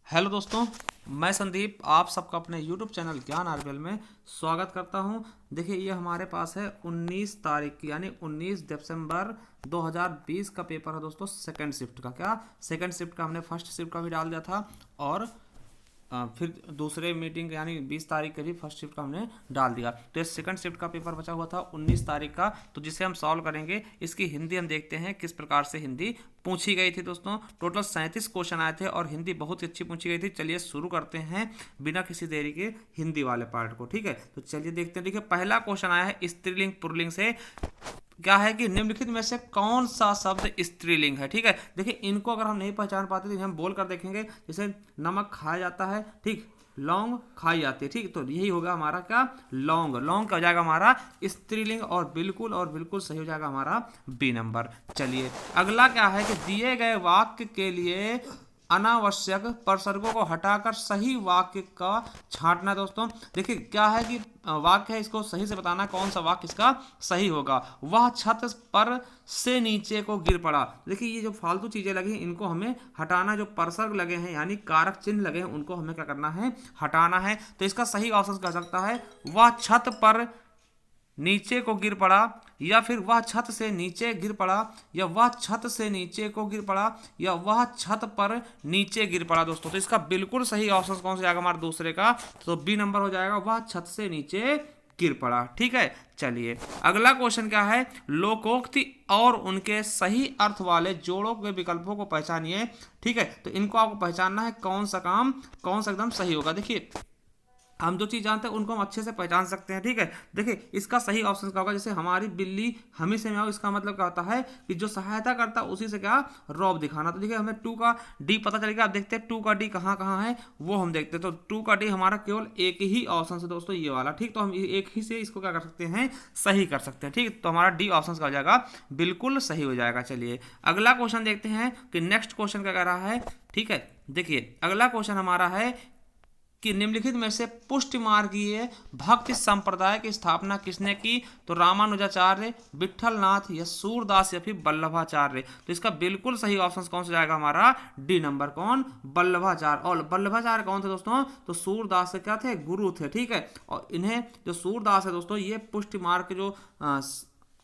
Hello दोस्तों, मैं संदीप आप सबका अपने YouTube चैनल ज्ञान आरबीएल में स्वागत करता हूं। देखिए ये हमारे पास है 19 तारीख की यानी 19 दिसंबर 2020 का पेपर है दोस्तों। सेकंड शिफ्ट का सेकंड शिफ्ट का हमने फर्स्ट शिफ्ट का भी डाल दिया था और फिर दूसरे मीटिंग यानी 20 तारीख के भी फर्स्ट शिफ्ट का हमने डाल दिया। तो इस सेकंड शिफ्ट का पेपर बचा हुआ था 19 तारीख का, तो जिसे हम सॉल्व करेंगे। इसकी हिंदी हम देखते हैं किस प्रकार से हिंदी पूछी गई थी दोस्तों। टोटल 37 क्वेश्चन आए थे और हिंदी बहुत ही अच्छी पूछी गई थी। चलिए शुरू करते हैं बिना किसी देरी के हिंदी वाले पार्ट को। ठीक है, तो चलिए देखते हैं। देखिए पहला क्वेश्चन आया है स्त्रीलिंग पुल्लिंग से। क्या है कि निम्नलिखित में से कौन सा शब्द स्त्रीलिंग है। ठीक है, देखिए इनको अगर हम नहीं पहचान पाते तो हम बोल कर देखेंगे। जैसे नमक खाया जाता है, ठीक, लौंग खाई जाती है, ठीक, तो यही होगा हमारा क्या, लौंग। लौंग का हो जाएगा हमारा स्त्रीलिंग और बिल्कुल सही हो जाएगा हमारा बी नंबर। चलिए अगला क्या है कि दिए गए वाक्य के लिए अनावश्यक प्रसर्गों को हटाकर सही वाक्य का छांटना। दोस्तों देखिए क्या है कि वाक्य है, इसको सही से बताना कौन सा वाक्य इसका सही होगा। वह छत पर से नीचे को गिर पड़ा। देखिए ये जो फालतू चीजें लगी हैं इनको हमें हटाना। जो प्रसर्ग लगे हैं यानी कारक चिन्ह लगे हैं उनको हमें क्या करना है, हटाना है। तो इसका सही ऑप्शन कह सकता है वह छत पर नीचे को गिर पड़ा, या फिर वह छत से नीचे गिर पड़ा, या वह छत से नीचे को गिर पड़ा, या वह छत पर नीचे गिर पड़ा। दोस्तों तो इसका बिल्कुल सही ऑप्शन कौन सा जाएगा हमारा दूसरे का, तो बी नंबर हो जाएगा वह छत से नीचे गिर पड़ा। ठीक है, चलिए अगला क्वेश्चन क्या है, लोकोक्ति और उनके सही अर्थ वाले जोड़ों के विकल्पों को पहचानिए। ठीक है, तो इनको आपको पहचानना है कौन सा काम कौन सा एकदम सही होगा। देखिए हम जो चीज़ जानते हैं उनको हम अच्छे से पहचान सकते हैं। ठीक है, देखिए इसका सही ऑप्शन क्या होगा। जैसे हमारी बिल्ली हमें से में आओ, इसका मतलब क्या होता है कि जो सहायता करता है उसी से क्या, रौब दिखाना। तो देखिए हमें 2 का डी पता चलेगा। आप देखते हैं 2 का डी कहाँ कहाँ है वो हम देखते हैं। तो 2 का डी हमारा केवल एक ही ऑप्शन है दोस्तों, ये वाला। ठीक, तो हम एक ही से इसको क्या कर सकते हैं, सही कर सकते हैं। ठीक, तो हमारा डी ऑप्शन का हो जाएगा बिल्कुल सही हो जाएगा। चलिए अगला क्वेश्चन देखते हैं कि नेक्स्ट क्वेश्चन क्या कह रहा है। ठीक है, देखिए अगला क्वेश्चन हमारा है कि निम्नलिखित में से पुष्टि मार्गीय भक्ति संप्रदाय की स्थापना किसने की। तो रामानुजाचार्य, विठलनाथ, या सूरदास, या फिर वल्लभाचार्य। तो इसका बिल्कुल सही ऑप्शन कौन सा जाएगा हमारा, डी नंबर। कौन, वल्लभाचार्य। और वल्लभाचार्य कौन थे दोस्तों, तो सूरदास से क्या थे, गुरु थे। ठीक है, और इन्हें जो सूरदास है दोस्तों ये पुष्टि मार्ग के जो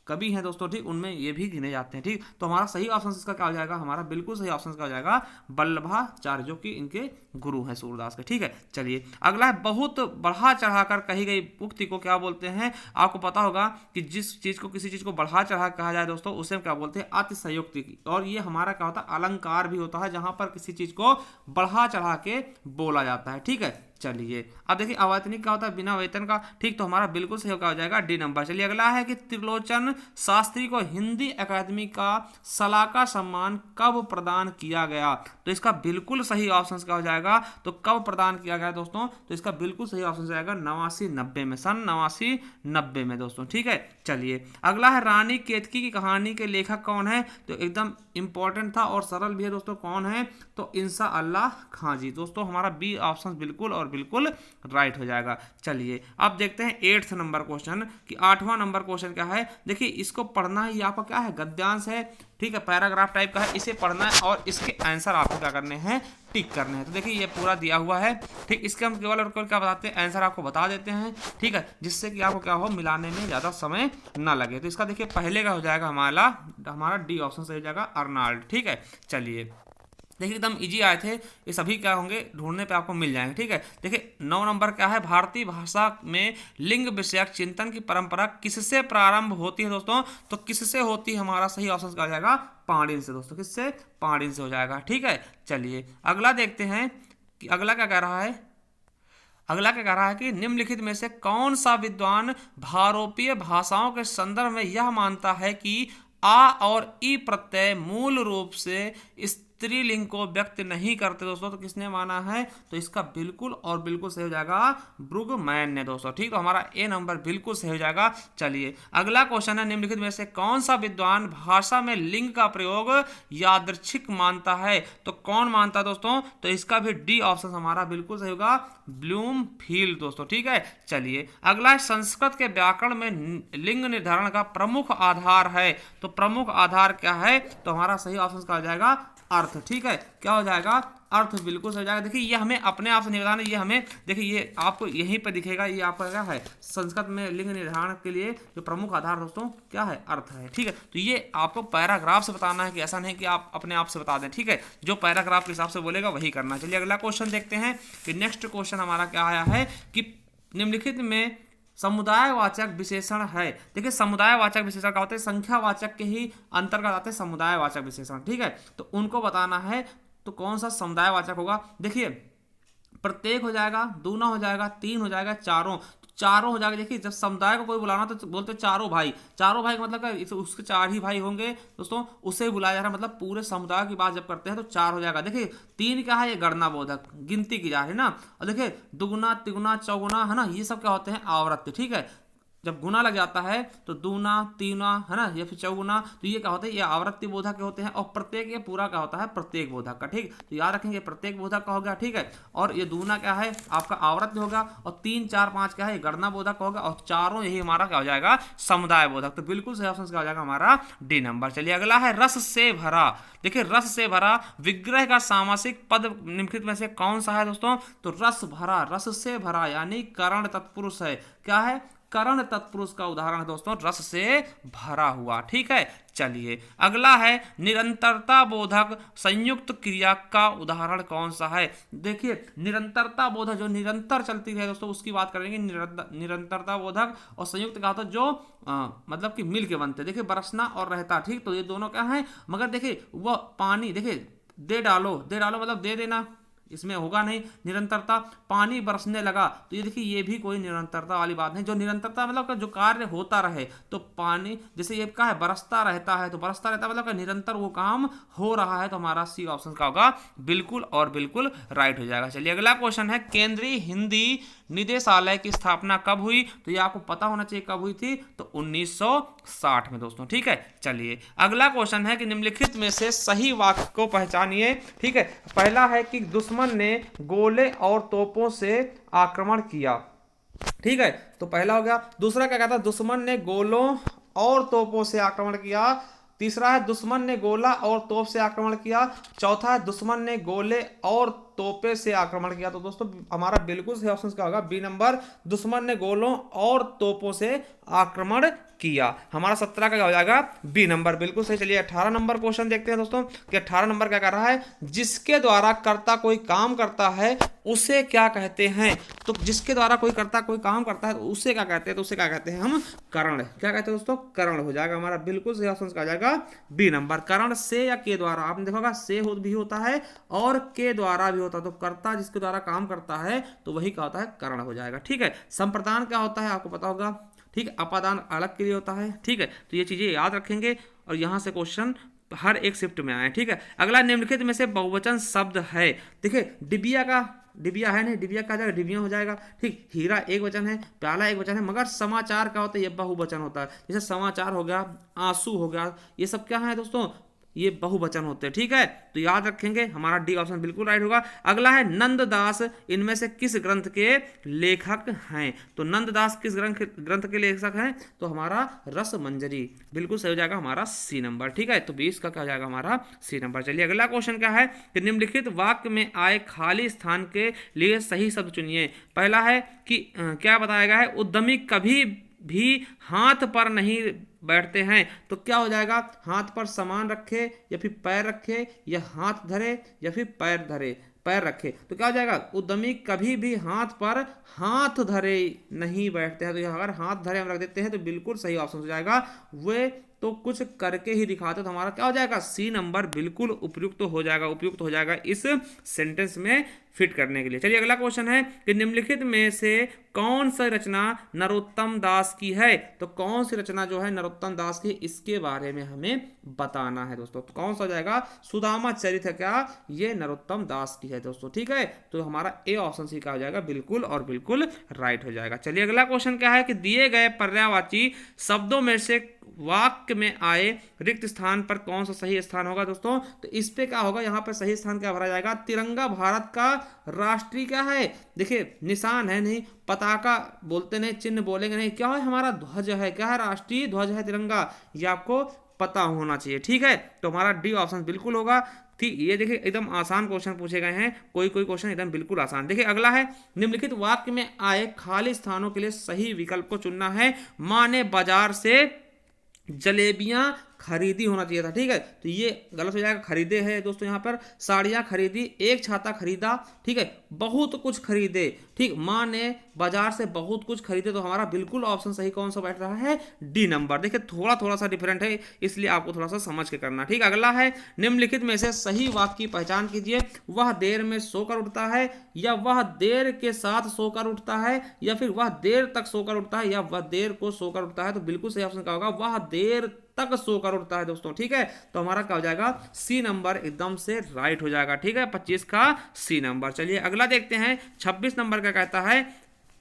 कवि हैं दोस्तों, ठीक, उनमें ये भी गिने जाते हैं। ठीक, तो हमारा सही ऑप्शन इसका क्या हो जाएगा, हमारा बिल्कुल सही ऑप्शन का हो जाएगा वल्लभाचार्य, जो कि इनके गुरु हैं सूरदास के। ठीक है, चलिए अगला है बहुत बढ़ा चढ़ाकर कही गई उक्ति को क्या बोलते हैं। आपको पता होगा कि जिस चीज को किसी चीज को बढ़ा चढ़ा कहा जाए दोस्तों उसे क्या बोलते हैं, अतिशयोक्ति। और ये हमारा क्या होता है, अलंकार भी होता है जहां पर किसी चीज को बढ़ा चढ़ा के बोला जाता है। ठीक है, चलिए अब देखिए अवैतनिक क्या होता है, बिना वेतन का। ठीक, तो हमारा बिल्कुल सही हो जाएगा डी नंबर। चलिए अगला है कि त्रिलोचन शास्त्री को हिंदी अकादमी का सलाका सम्मान कब प्रदान किया गया। तो इसका बिल्कुल सही ऑप्शन क्या हो जाएगा, तो कब प्रदान किया गया दोस्तों, तो इसका बिल्कुल सही ऑप्शन जाएगा 89-90 में, सन 89-90 में दोस्तों। ठीक है, चलिए अगला है रानी केतकी की कहानी के लेखक कौन है। तो एकदम इंपॉर्टेंट था और सरल भी है दोस्तों, कौन है, तो इंसा अल्लाह खां जी। दोस्तों हमारा बी ऑप्शन बिल्कुल और बिल्कुल राइट हो जाएगा। चलिए अब देखते हैं 8th नंबर क्वेश्चन कि 8वां नंबर क्वेश्चन क्या है। देखिए इसको पढ़ना ही आपका क्या है, गद्यांश है। ठीक है, पैराग्राफ टाइप का है, इसे पढ़ना है और इसके आंसर आपको क्या करने हैं, टिक करने हैं। तो देखिए ये पूरा दिया हुआ है। ठीक, इसके हम केवल और केवल क्या बताते हैं, आंसर आपको बता देते हैं। ठीक है, जिससे कि आपको क्या हो, मिलाने में ज़्यादा समय ना लगे। तो इसका देखिए पहले का हो जाएगा हमारा डी ऑप्शन सही हो जाएगा, अर्नाल्ड। ठीक है, चलिए देखिए एकदम इजी आए थे ये सभी, क्या होंगे ढूंढने पे आपको मिल जाएंगे। ठीक है, देखिए 9 नंबर क्या है, भारतीय भाषा में लिंग विषयक चिंतन की परंपरा किससे प्रारंभ होती है दोस्तों। तो किससे होती है, हमारा सही ऑप्शन क्या हो जाएगा, पाणिनि से दोस्तों। किससे, पाणिनि से हो जाएगा। ठीक है, चलिए अगला देखते हैं कि अगला क्या कह रहा है। अगला क्या कह रहा है कि निम्नलिखित में से कौन सा विद्वान भारोपीय भाषाओं के संदर्भ में यह मानता है कि आ और ई प्रत्यय मूल रूप से स्त्रीलिंग को व्यक्त नहीं करते दोस्तों। तो किसने माना है, तो इसका बिल्कुल और बिल्कुल सही हो जाएगा ब्रुगमैन ने दोस्तों। ठीक, तो हमारा ए नंबर बिल्कुल सही हो जाएगा। चलिए अगला क्वेश्चन है, निम्नलिखित में से कौन सा विद्वान भाषा में लिंग का प्रयोग यादृच्छिक मानता है। तो कौन मानता है दोस्तों, तो इसका भी डी ऑप्शन हमारा बिल्कुल सही होगा, ब्लूमफील्ड दोस्तों। ठीक है, चलिए अगला है संस्कृत के व्याकरण में लिंग निर्धारण का प्रमुख आधार है। तो प्रमुख आधार क्या है, तो हमारा सही ऑप्शन क्या हो जाएगा, अर्थ। ठीक है, क्या हो जाएगा? अर्थ। बिल्कुल सही हो जाएगा। देखिए ये हमें अपने आप से नहीं बताना, ये हमें देखिए ये आपको यहीं पर दिखेगा। ये आपका क्या है? संस्कृत में लिंग निर्धारण के लिए जो प्रमुख आधार दोस्तों क्या है? अर्थ है। ठीक है, तो ये आपको पैराग्राफ से बताना है कि ऐसा नहीं कि आप अपने आप से बता दें। ठीक है, जो पैराग्राफ के हिसाब से बोलेगा वही करना। चलिए अगला क्वेश्चन देखते हैं कि नेक्स्ट क्वेश्चन हमारा क्या आया है कि निम्नलिखित में समुदायवाचक विशेषण है। देखिए समुदायवाचक विशेषण क्या होते हैं? संख्यावाचक के ही अंतर्गत आते हैं समुदायवाचक विशेषण। ठीक है, तो उनको बताना है। तो कौन सा समुदायवाचक होगा? देखिए प्रत्येक हो जाएगा, दूना हो जाएगा, तीन हो जाएगा, चारों। चारों हो जाएगा। देखिए जब समुदाय को कोई बुलाना तो बोलते हैं चारों भाई। चारों भाई का मतलब क्या? उसके चार ही भाई होंगे दोस्तों, उससे बुलाया जा रहा है। मतलब पूरे समुदाय की बात जब करते हैं तो चार हो जाएगा। देखिए तीन क्या है? ये गणनाबोधक, गिनती की जा रही है ना। और देखिए दुगुना, तिगुना, चौगुना है ना, ये सब क्या होते हैं? आवर्त। ठीक है, जब गुना लग जाता है तो दूना, तीना है ना, या फिर चौगुना, तो ये क्या होते हैं? ये आवृत्ति बोधक के होते हैं। और प्रत्येक ये पूरा क्या होता है? प्रत्येक बोधक का। ठीक, तो याद रखेंगे प्रत्येक बोधक का हो गया। ठीक है, और ये दूना क्या है? आपका आवृत्ति होगा। और तीन, चार, पांच क्या है? गणना बोधक होगा। और चारों यही हमारा क्या हो जाएगा? समुदाय बोधक। तो बिल्कुल सही ऑप्शन क्या हो जाएगा हमारा? D number. चलिए अगला है रस से भरा। देखिए रस से भरा विग्रह का सामासिक पद निम्नलिखित में से कौन सा है दोस्तों? तो रस भरा, रस से भरा यानी करण तत्पुरुष है। क्या है? करण तत्पुरुष का उदाहरण है दोस्तों रस से भरा हुआ। ठीक है, चलिए अगला है निरंतरता बोधक संयुक्त क्रिया का उदाहरण कौन सा है? देखिए निरंतरता बोधक जो निरंतर चलती है दोस्तों उसकी बात करेंगे। निरंतरता बोधक और संयुक्त का होता है जो मतलब कि मिल के बनते। देखिए बरसना और रहता। ठीक, तो ये दोनों क्या है? मगर देखिए वह पानी, देखिए दे डालो, दे डालो मतलब दे देना, इसमें होगा नहीं निरंतरता। पानी बरसने लगा, तो ये देखिए ये भी कोई निरंतरता वाली बात नहीं। जो निरंतरता मतलब जो कार्य होता रहे, तो पानी जैसे ये क्या है? बरसता रहता है, तो बरसता रहता है मतलब निरंतर वो काम हो रहा है। तो हमारा सी ऑप्शन का होगा बिल्कुल और बिल्कुल राइट हो जाएगा। चलिए अगला क्वेश्चन है केंद्रीय हिंदी निदेशालय की स्थापना कब हुई? तो ये आपको पता होना चाहिए कब हुई थी। तो 1960 में दोस्तों। ठीक है, चलिए अगला क्वेश्चन है कि निम्नलिखित में से सही वाक्य को पहचानिए। ठीक है, पहला है कि दुश्मन ने गोले और तोपों से आक्रमण किया। ठीक है, तो पहला हो गया। दूसरा क्या कहता है? दुश्मन ने गोलों और तोपों से आक्रमण किया। तीसरा है दुश्मन ने गोला और तोप से आक्रमण किया। चौथा है दुश्मन ने गोले और तोपे से आक्रमण किया। तो दोस्तों हमारा बिल्कुल सही ऑप्शन क्या होगा? बी नंबर, दुश्मन ने गोलों और तोपों से आक्रमण किया। हमारा 17 का क्या हो जाएगा? बी नंबर, बिल्कुल सही। चलिए 18 नंबर क्वेश्चन देखते हैं दोस्तों कि 18 नंबर क्या कर रहा है? जिसके द्वारा कर्ता कोई काम करता है उसे क्या कहते हैं? तो जिसके द्वारा कोई कर्ता कोई काम करता है तो उसे क्या कहते हैं? तो उसे क्या कहते हैं हम? करण। क्या कहते हैं दोस्तों? करण हो जाएगा हमारा बिल्कुल सही ऑप्शन का जाएगा बी नंबर। करण से या के द्वारा, आपने देखा से भी होता है और के द्वारा भी होता है। तो कर्ता जिसके द्वारा काम करता है तो वही क्या होता है? करण हो जाएगा। ठीक है, संप्रदान क्या होता है आपको पता होगा। ठीक है, अपादान अलग के लिए होता है। ठीक है, तो ये चीजें याद रखेंगे और यहां से क्वेश्चन हर एक शिफ्ट में आए। ठीक है, अगला निम्नलिखित में से बहुवचन शब्द है। देखिए डिबिया का, डिबिया है नहीं, डिबिया का जाएगा डिबिया हो जाएगा। ठीक, हीरा एक वचन है, प्याला एक वचन है, मगर समाचार क्या होता है? ये बहुवचन होता है। जैसे समाचार हो गया, आंसू हो गया, ये सब क्या है दोस्तों? ये बहुवचन होते हैं। ठीक है, तो याद रखेंगे हमारा डी ऑप्शन बिल्कुल राइट होगा। अगला है नंददास इनमें से किस ग्रंथ के लेखक हैं? तो नंददास किस ग्रंथ के लेखक हैं? तो हमारा रस मंजरी, बिल्कुल सही हो जाएगा हमारा सी नंबर। ठीक है, तो 20 का क्या हो जाएगा हमारा? C number. चलिए अगला क्वेश्चन क्या है कि निम्नलिखित वाक्य में आए खाली स्थान के लिए सही शब्द चुनिए। पहला है कि क्या बताया गया है? उद्यमी कभी भी हाथ पर नहीं बैठते हैं। तो क्या हो जाएगा? हाथ पर सामान रखे या फिर पैर रखे, या हाथ धरे या फिर पैर धरे, पैर रखे। तो क्या हो जाएगा? उद्यमी कभी भी हाथ पर हाथ धरे नहीं बैठते हैं। तो अगर हाथ धरे हम रख देते हैं तो बिल्कुल सही ऑप्शन हो जाएगा। वे तो कुछ करके ही दिखाते। तो हमारा क्या हो जाएगा? सी नंबर बिल्कुल उपयुक्त हो जाएगा, उपयुक्त हो जाएगा इस सेंटेंस में फिट करने के लिए। चलिए अगला क्वेश्चन है कि निम्नलिखित में से कौन सी रचना नरोत्तम दास की है? तो कौन सी रचना जो है नरोत्तम दास की, इसके बारे में हमें बताना है दोस्तों। तो कौन सा हो जाएगा? सुदामा चरित है क्या? ये नरोत्तम दास की है दोस्तों। ठीक है, तो हमारा ए ऑप्शन सी का हो जाएगा बिल्कुल और बिल्कुल राइट हो जाएगा। चलिए अगला क्वेश्चन क्या है कि दिए गए पर्यायवाची शब्दों में से वाक्य में आए रिक्त स्थान पर कौन सा सही स्थान होगा दोस्तों? तो इस पे क्या होगा? यहाँ पर सही स्थान क्या भरा जाएगा? तिरंगा भारत का राष्ट्रीय क्या है? देखिए निशान है नहीं, पताका बोलते नहीं, चिन्ह बोलेंगे नहीं, क्या है? हमारा ध्वज है। क्या है? राष्ट्रीय ध्वज है तिरंगा। ये आपको पता होना चाहिए। ठीक है, तो हमारा डी ऑप्शन बिल्कुल होगा। ठीक, ये देखिए एकदम आसान क्वेश्चन पूछे गए हैं, कोई कोई क्वेश्चन एकदम बिल्कुल आसान। देखिए अगला है, निम्नलिखित वाक्य में आए खाली स्थानों के लिए सही विकल्प को चुनना है। माँ ने बाजार से जलेबियां खरीदी होना चाहिए था। ठीक है, तो ये गलत हो जाएगा, खरीदे है दोस्तों। यहाँ पर साड़ियां खरीदी, एक छाता खरीदा। ठीक है, बहुत कुछ खरीदे। ठीक, माँ ने बाजार से बहुत कुछ खरीदे, तो हमारा बिल्कुल ऑप्शन सही कौन सा बैठ रहा है, डी नंबर। देखिए थोड़ा थोड़ा सा डिफरेंट है, इसलिए आपको थोड़ा सा समझ के करना। ठीक, अगला है, निम्नलिखित में से सही वाक्य की पहचान कीजिए। वह देर में सोकर उठता है, या वह देर के साथ सोकर उठता है, या फिर वह देर तक सोकर उठता है, या वह देर को सोकर उठता है। तो बिल्कुल सही ऑप्शन क्या होगा, वह देर तक सोकर उठता है दोस्तों। ठीक है, तो हमारा क्या हो जाएगा, सी नंबर एकदम से राइट हो जाएगा। ठीक है, 25 का सी नंबर। चलिए अगला देखते हैं, 26 नंबर का कहता है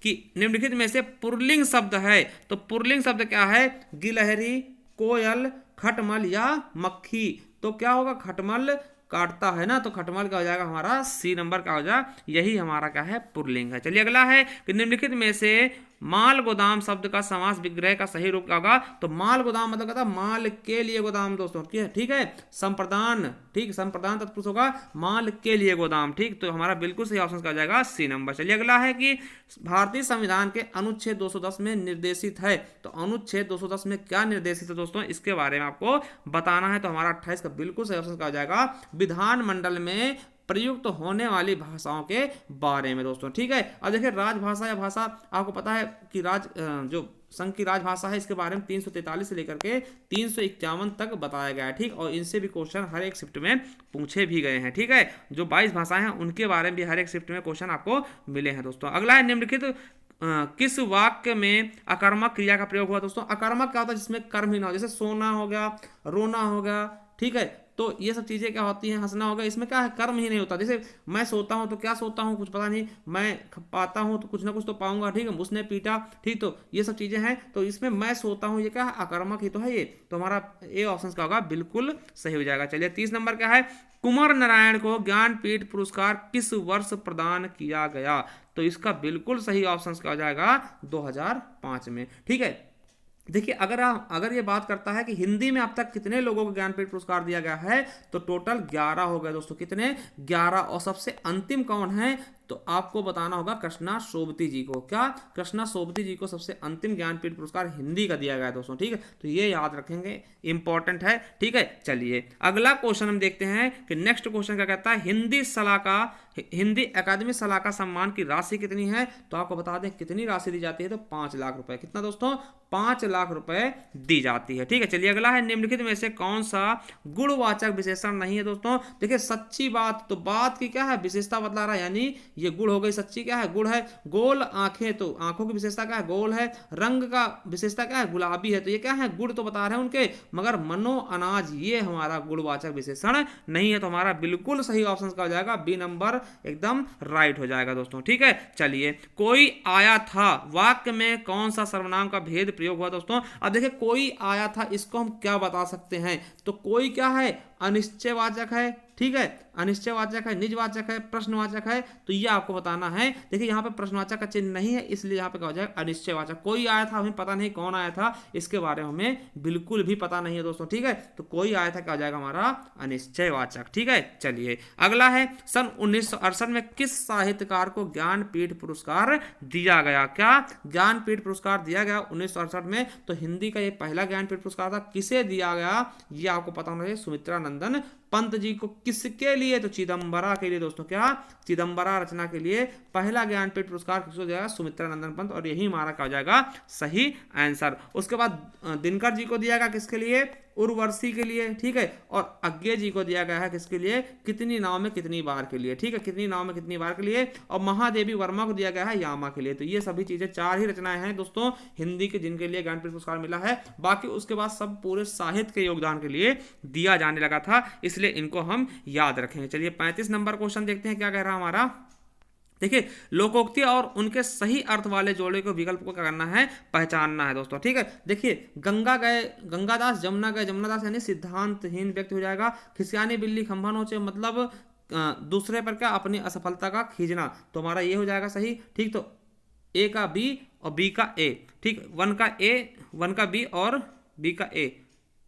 कि निम्नलिखित में से पुल्लिंग शब्द है। तो पुल्लिंग शब्द क्या है, गिलहरी, कोयल, खटमल या मक्खी। तो क्या होगा, खटमल काटता है ना, तो खटमल का हो जाएगा हमारा सी नंबर का हो जाएगा, यही हमारा क्या है, पुल्लिंग है। चलिए अगला है कि निम्नलिखित में से माल गोदाम शब्द का समास विग्रह का सही रूप क्या होगा। तो माल गोदाम मतलब कहता है माल के लिए गोदाम दोस्तों। ठीक है, संप्रदान, ठीक, संप्रदान तत्पुरुष होगा, माल के लिए गोदाम। ठीक, तो हमारा बिल्कुल सही ऑप्शन का जाएगा सी नंबर। चलिए अगला है कि भारतीय संविधान के अनुच्छेद 210 में निर्देशित है। तो अनुच्छेद 210 में क्या निर्देशित है दोस्तों, इसके बारे में आपको बताना है। तो हमारा 28 का बिल्कुल सही ऑप्शन का जाएगा विधानमंडल में प्रयुक्त होने वाली भाषाओं के बारे में दोस्तों। ठीक है, अब देखिए राजभाषा या भाषा, आपको पता है कि जो संघ की राजभाषा है, इसके बारे में 343 से लेकर के 351 तक बताया गया है। ठीक, और इनसे भी क्वेश्चन हर एक शिफ्ट में पूछे भी गए हैं। ठीक है, जो 22 भाषाएं हैं उनके बारे में भी हर एक शिफ्ट में क्वेश्चन आपको मिले हैं दोस्तों। अगला है, निम्नलिखित किस वाक्य में अकर्मक क्रिया का प्रयोग हुआ दोस्तों। अकर्मक क्या होता है, जिसमें कर्म ही ना हो, जैसे सोना हो गया, रोना हो गया। ठीक है, तो ये सब चीजें क्या होती हैं, हंसना होगा, इसमें क्या है, कर्म ही नहीं होता। जैसे मैं सोता हूं तो क्या सोता हूं, कुछ पता नहीं, मैं पाता हूं तो कुछ ना कुछ तो पाऊंगा। ठीक है, उसने पीटा, ठीक, तो ये सब चीजें हैं, तो इसमें मैं सोता हूं, ये क्या है, अकर्मक ही तो है ये। तो हमारा ए ऑप्शन क्या होगा, बिल्कुल सही हो जाएगा। चलिए 30 नंबर क्या है, कुंवर नारायण को ज्ञानपीठ पुरस्कार किस वर्ष प्रदान किया गया। तो इसका बिल्कुल सही ऑप्शन क्या हो जाएगा, 2005 में। ठीक है, देखिए अगर ये बात करता है कि हिंदी में अब तक कितने लोगों को ज्ञानपीठ पुरस्कार दिया गया है, तो टोटल 11 हो गए दोस्तों। कितने, 11। और सबसे अंतिम कौन है, तो आपको बताना होगा कृष्णा सोबती जी को। क्या, कृष्णा सोबती जी को सबसे अंतिम ज्ञानपीठ पुरस्कार हिंदी का दिया गया है दोस्तों। ठीक है, तो ये याद रखेंगे, इंपॉर्टेंट है। ठीक है, चलिए अगला क्वेश्चन हम देखते हैं कि नेक्स्ट क्वेश्चन क्या कहता है, हिंदी अकादमी सलाहकार सम्मान की राशि कितनी है। तो आपको बता दें कितनी राशि दी जाती है, तो 5 लाख रुपए। कितना दोस्तों, 5 लाख रुपए दी जाती है। ठीक है, चलिए अगला है, निम्नलिखित में से कौन सा गुणवाचक विशेषण नहीं है दोस्तों। देखिए सच्ची बात, तो बात की क्या है, विशेषता बतला रहा है, यानी ये गुड़ हो गई, सच्ची क्या है, गुड़ है। गोल आंखें, तो आंखों की विशेषता क्या है, गोल है। रंग का विशेषता क्या है, गुलाबी है। तो ये क्या है, गुड़ तो बता रहे हैं उनके, मगर मनो अनाज ये हमारा गुणवाचक विशेषण नहीं है। तो हमारा बिल्कुल सही ऑप्शन का हो जाएगा बी नंबर, एकदम राइट हो जाएगा दोस्तों। ठीक है, चलिए कोई आया था वाक्य में कौन सा सर्वनाम का भेद प्रयोग हुआ दोस्तों। अब देखिए कोई आया था, इसको हम क्या बता सकते हैं, तो कोई क्या है, अनिश्चयवाचक है। ठीक है, अनिश्चयवाचक है, निजवाचक है, प्रश्नवाचक है। तो ये आपको बताना है। देखिए यहाँ पे प्रश्नवाचक का चिन्ह नहीं है, इसलिए यहाँ पे क्या हो जाएगा, अनिश्चयवाचक। कोई आया था, हमें पता नहीं कौन आया था, इसके बारे में हमें बिल्कुल भी पता नहीं है दोस्तों। ठीक है, तो कोई आया था क्या हो जाएगा हमारा, अनिश्चयवाचक। ठीक है, चलिए अगला है, सन 1968 में किस साहित्यकार को ज्ञानपीठ पुरस्कार दिया गया। क्या, ज्ञानपीठ पुरस्कार दिया गया 1968 में। तो हिंदी का ये पहला ज्ञानपीठ पुरस्कार था। किसे दिया गया, ये आपको पता होना चाहिए, सुमित्रा नंदन पंत जी को। किसके लिए, तो चिदम्बरा के लिए दोस्तों। क्या, चिदम्बरा रचना के लिए पहला ज्ञानपीठ पुरस्कार किसको दिया, सुमित्रा नंदन पंत। और यही हमारा क्या हो जाएगा, सही आंसर। उसके बाद दिनकर जी को दिया गया किसके लिए, उर्वशी के लिए। ठीक है, और अज्ञे जी को दिया गया है किसके लिए, कितनी नाव में कितनी बार के लिए। ठीक है, कितनी नाव में कितनी बार के लिए। और महादेवी वर्मा को दिया गया है यामा के लिए। तो ये सभी चीजें 4 ही रचनाएं हैं दोस्तों हिंदी के, जिनके लिए ज्ञानपीठ पुरस्कार मिला है। बाकी उसके बाद सब पूरे साहित्य के योगदान के लिए दिया जाने लगा था, इसलिए इनको हम याद रखेंगे। चलिए 35 नंबर क्वेश्चन देखते हैं क्या कह रहा हमारा। देखिए लोकोक्ति और उनके सही अर्थ वाले जोड़े को विकल्प को क्या करना है, पहचानना है दोस्तों। ठीक है, देखिए गंगा गए गंगादास, जमुना गए जमुनादास, यानी सिद्धांतहीन व्यक्ति हो जाएगा। खिसियानी बिल्ली खंभा नोचे, मतलब दूसरे पर क्या, अपनी असफलता का खींचना। तो हमारा ये हो जाएगा सही। ठीक, तो ए का बी और बी का ए। ठीक, 1 का ए, 1 का बी और बी का ए।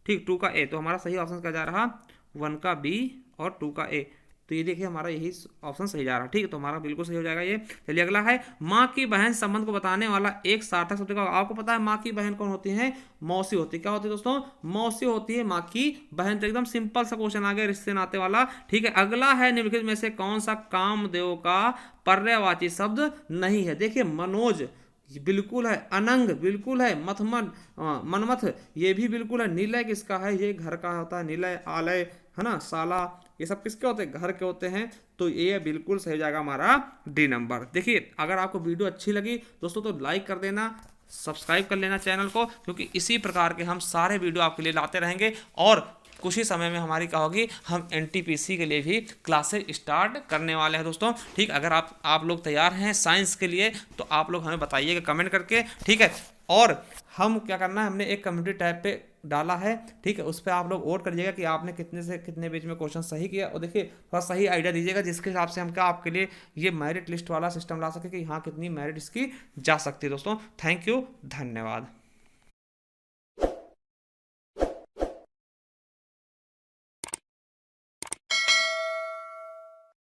ठीक, 2 का ए, तो हमारा सही ऑप्शन क्या जा रहा, 1 का बी और 2 का ए। तो ये देखिए हमारा यही ऑप्शन सही जा रहा है। ठीक है, तो हमारा बिल्कुल सही हो जाएगा ये। चलिए अगला है, माँ की बहन संबंध को बताने वाला एक सार्थक शब्द का। आपको पता है माँ की बहन कौन होती है, मौसी होती है। क्या होती है दोस्तों, मौसी होती है माँ की बहन। तो एकदम सिंपल सा क्वेश्चन आ गया रिश्ते नाते वाला। ठीक है, अगला है, निम्नलिखित में से कौन सा कामदेव का पर्यायवाची शब्द नहीं है। देखिए मनोज बिल्कुल है, अनंग बिल्कुल है, मथमन मनमथ ये भी बिल्कुल है, निलय किसका है, ये घर का होता है, निलय आलय है ना, साला, ये सब किसके होते हैं, घर के होते हैं। तो ये बिल्कुल सही हो जाएगा हमारा डी नंबर। देखिए अगर आपको वीडियो अच्छी लगी दोस्तों तो लाइक कर देना, सब्सक्राइब कर लेना चैनल को, क्योंकि इसी प्रकार के हम सारे वीडियो आपके लिए लाते रहेंगे। और कुछ ही समय में हमारी क्या होगी, हम एनटीपीसी के लिए भी क्लासेज स्टार्ट करने वाले हैं दोस्तों। ठीक, अगर आप लोग तैयार हैं साइंस के लिए तो आप लोग हमें बताइएगा कमेंट करके। ठीक है, और हम क्या करना है, हमने एक कम्युनिटी टैब पे डाला है। ठीक है, उस पर आप लोग वोट करिएगा कि आपने कितने से कितने बीच में क्वेश्चन सही किया। और देखिए थोड़ा सही आइडिया दीजिएगा जिसके हिसाब से हम क्या आपके लिए ये मेरिट लिस्ट वाला सिस्टम ला सके कि हाँ कितनी मेरिट इसकी जा सकती है दोस्तों। थैंक यू, धन्यवाद।